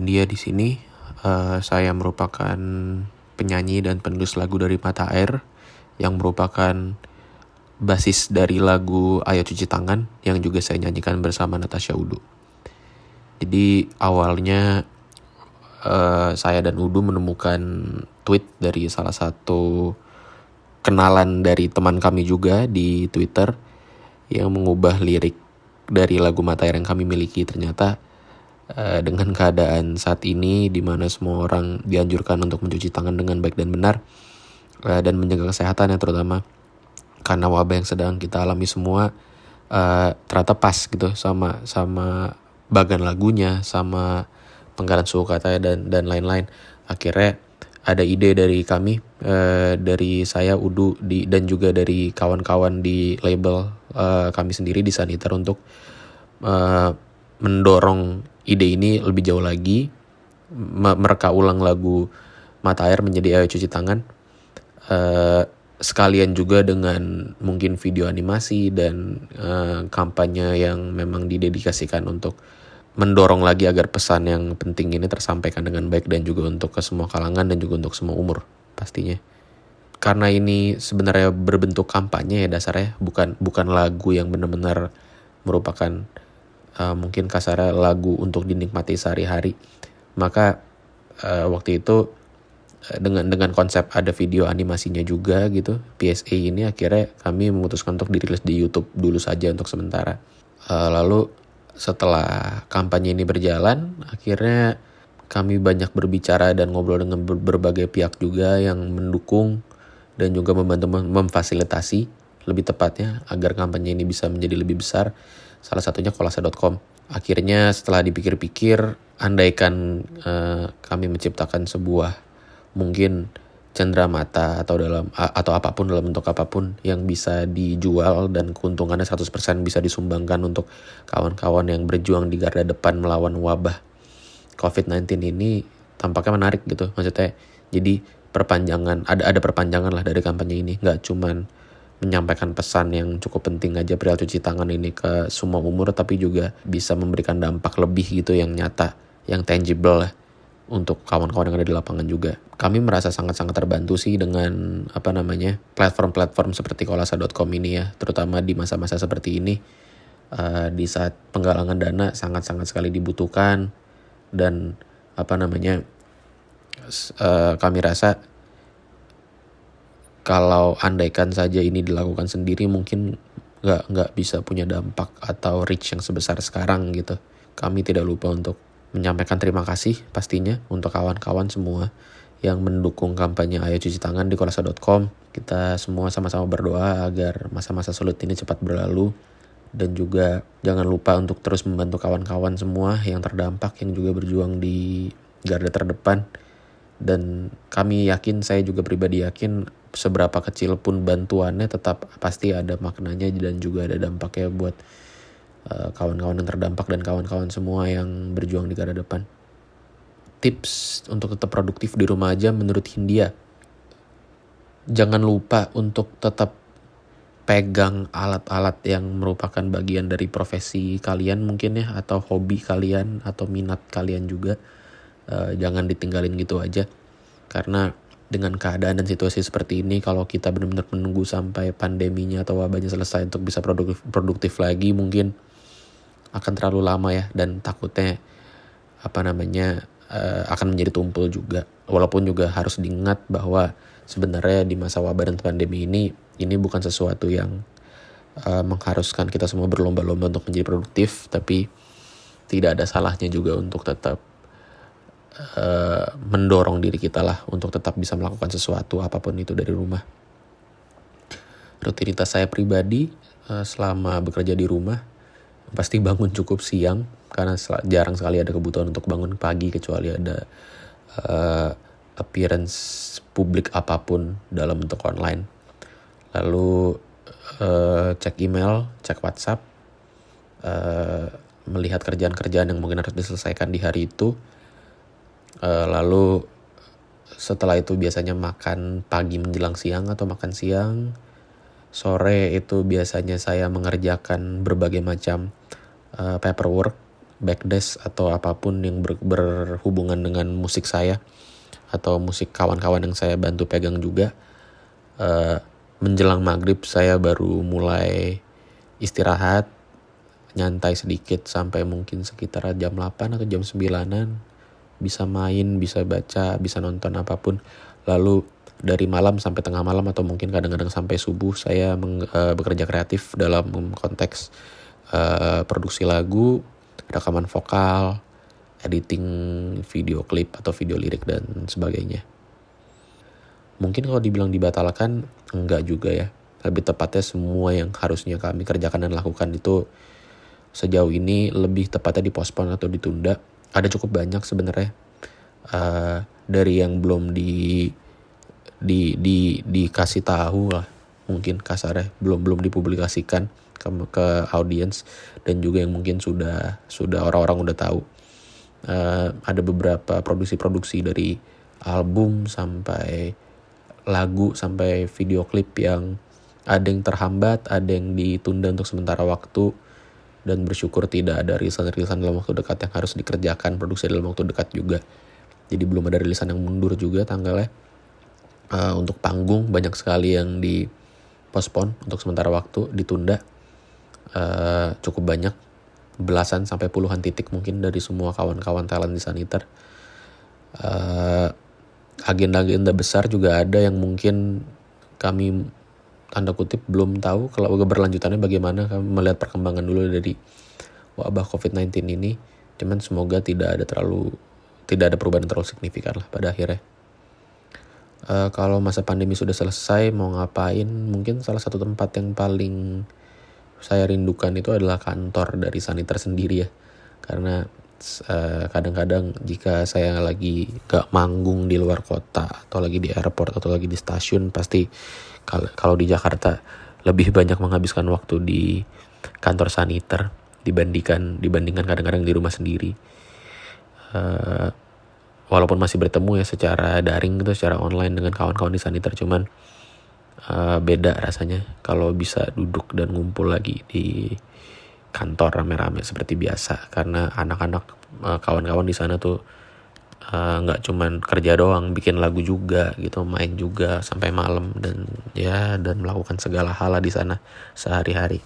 Andia di sini. Saya merupakan penyanyi dan penulis lagu dari Mata Air yang merupakan basis dari lagu Ayo Cuci Tangan yang juga saya nyanyikan bersama Natasha Udu. Jadi awalnya saya dan Udu menemukan tweet dari salah satu kenalan dari teman kami juga di Twitter yang mengubah lirik dari lagu Mata Air yang kami miliki. Ternyata dengan keadaan saat ini di mana semua orang dianjurkan untuk mencuci tangan dengan baik dan benar dan menjaga kesehatan ya, terutama karena wabah yang sedang kita alami semua, ternyata pas gitu sama bagan lagunya, sama penggalan suhu katanya dan lain-lain. Akhirnya ada ide dari kami, dari saya, Udu, dan juga dari kawan-kawan di label kami sendiri di Saniter untuk mendorong ide ini lebih jauh lagi, mereka ulang lagu Mata Air menjadi Ayo Cuci Tangan, sekalian juga dengan mungkin video animasi dan kampanye yang memang didedikasikan untuk mendorong lagi agar pesan yang penting ini tersampaikan dengan baik dan juga untuk ke semua kalangan dan juga untuk semua umur pastinya. Karena ini sebenarnya berbentuk kampanye ya dasarnya, bukan lagu yang benar-benar merupakan mungkin kasarnya lagu untuk dinikmati sehari-hari. Maka waktu itu dengan konsep ada video animasinya juga gitu, PSA ini, akhirnya kami memutuskan untuk dirilis di YouTube dulu saja untuk sementara. Lalu setelah kampanye ini berjalan, akhirnya kami banyak berbicara dan ngobrol dengan berbagai pihak juga yang mendukung dan juga membantu memfasilitasi lebih tepatnya agar kampanye ini bisa menjadi lebih besar. Salah satunya kolase.com. Akhirnya setelah dipikir-pikir, andaikan kami menciptakan sebuah mungkin cenderamata atau apapun dalam bentuk apapun yang bisa dijual dan keuntungannya 100% bisa disumbangkan untuk kawan-kawan yang berjuang di garda depan melawan wabah COVID-19 ini, tampaknya menarik gitu. Maksudnya jadi ada perpanjangan lah dari kampanye ini, nggak cuman menyampaikan pesan yang cukup penting aja perihal cuci tangan ini ke semua umur, tapi juga bisa memberikan dampak lebih gitu yang nyata, yang tangible lah untuk kawan-kawan yang ada di lapangan juga. Kami merasa sangat-sangat terbantu sih dengan platform-platform seperti kolase.com ini ya, terutama di masa-masa seperti ini, di saat penggalangan dana sangat-sangat sekali dibutuhkan. Dan kami rasa kalau andaikan saja ini dilakukan sendiri mungkin nggak bisa punya dampak atau reach yang sebesar sekarang gitu. Kami tidak lupa untuk menyampaikan terima kasih pastinya untuk kawan-kawan semua yang mendukung kampanye Ayo Cuci Tangan di kolase.com. Kita semua sama-sama berdoa agar masa-masa sulit ini cepat berlalu, dan juga jangan lupa untuk terus membantu kawan-kawan semua yang terdampak, yang juga berjuang di garda terdepan. Dan kami yakin, saya juga pribadi yakin, seberapa kecil pun bantuannya tetap pasti ada maknanya dan juga ada dampaknya buat kawan-kawan yang terdampak dan kawan-kawan semua yang berjuang di garda depan. Tips untuk tetap produktif di rumah aja menurut Hindia: jangan lupa untuk tetap pegang alat-alat yang merupakan bagian dari profesi kalian mungkin ya, atau hobi kalian atau minat kalian juga. Jangan ditinggalin gitu aja, karena dengan keadaan dan situasi seperti ini, kalau kita benar-benar menunggu sampai pandeminya atau wabahnya selesai untuk bisa produktif lagi, mungkin akan terlalu lama ya, dan takutnya akan menjadi tumpul juga. Walaupun juga harus diingat bahwa sebenarnya di masa wabah dan pandemi ini bukan sesuatu yang mengharuskan kita semua berlomba-lomba untuk menjadi produktif, tapi tidak ada salahnya juga untuk tetap mendorong diri kita lah untuk tetap bisa melakukan sesuatu apapun itu dari rumah. Rutinitas saya pribadi selama bekerja di rumah, pasti bangun cukup siang karena jarang sekali ada kebutuhan untuk bangun pagi kecuali ada appearance publik apapun dalam bentuk online. Lalu cek email, cek WhatsApp, melihat kerjaan-kerjaan yang mungkin harus diselesaikan di hari itu. Lalu setelah itu biasanya makan pagi menjelang siang atau makan siang. Sore itu biasanya saya mengerjakan berbagai macam paperwork backdesk atau apapun yang berhubungan dengan musik saya atau musik kawan-kawan yang saya bantu pegang juga. Menjelang maghrib saya baru mulai istirahat, nyantai sedikit sampai mungkin sekitar jam 8 atau jam 9-an. Bisa main, bisa baca, bisa nonton apapun. Lalu dari malam sampai tengah malam atau mungkin kadang-kadang sampai subuh saya bekerja kreatif dalam konteks produksi lagu, rekaman vokal, editing video klip atau video lirik dan sebagainya. Mungkin kalau dibilang dibatalkan, enggak juga ya. Lebih tepatnya semua yang harusnya kami kerjakan dan lakukan itu sejauh ini lebih tepatnya dipospon atau ditunda. Ada cukup banyak sebenarnya dari yang belum dikasih tahu lah, mungkin kasarnya belum dipublikasikan ke audiens, dan juga yang mungkin sudah orang-orang udah tahu. Ada beberapa produksi dari album sampai lagu sampai video klip yang ada yang terhambat, ada yang ditunda untuk sementara waktu, dan bersyukur tidak ada rilisan dalam waktu dekat yang harus dikerjakan produksi dalam waktu dekat juga. Jadi belum ada rilisan yang mundur juga tanggalnya. Untuk panggung banyak sekali yang dipospon untuk sementara waktu, ditunda. Cukup banyak, belasan sampai puluhan titik mungkin dari semua kawan-kawan talent di Saniter. Agenda-agenda besar juga ada yang mungkin kami tanda kutip belum tahu kalau keberlanjutannya bagaimana. Kami melihat perkembangan dulu dari wabah COVID-19 ini. Cuman semoga tidak ada perubahan terlalu signifikan lah pada akhirnya. Kalau masa pandemi sudah selesai mau ngapain, mungkin salah satu tempat yang paling saya rindukan itu adalah kantor dari Saniter sendiri ya. Karena kadang-kadang jika saya lagi gak manggung di luar kota atau lagi di airport atau lagi di stasiun, pasti kalau di Jakarta lebih banyak menghabiskan waktu di kantor Saniter dibandingkan kadang-kadang di rumah sendiri. Walaupun masih bertemu ya secara daring gitu, secara online dengan kawan-kawan di Saniter, cuman beda rasanya kalau bisa duduk dan ngumpul lagi di kantor rame-rame seperti biasa. Karena anak-anak kawan-kawan di sana tuh nggak cuman kerja doang, bikin lagu juga gitu, main juga sampai malam dan melakukan segala hal di sana sehari-hari.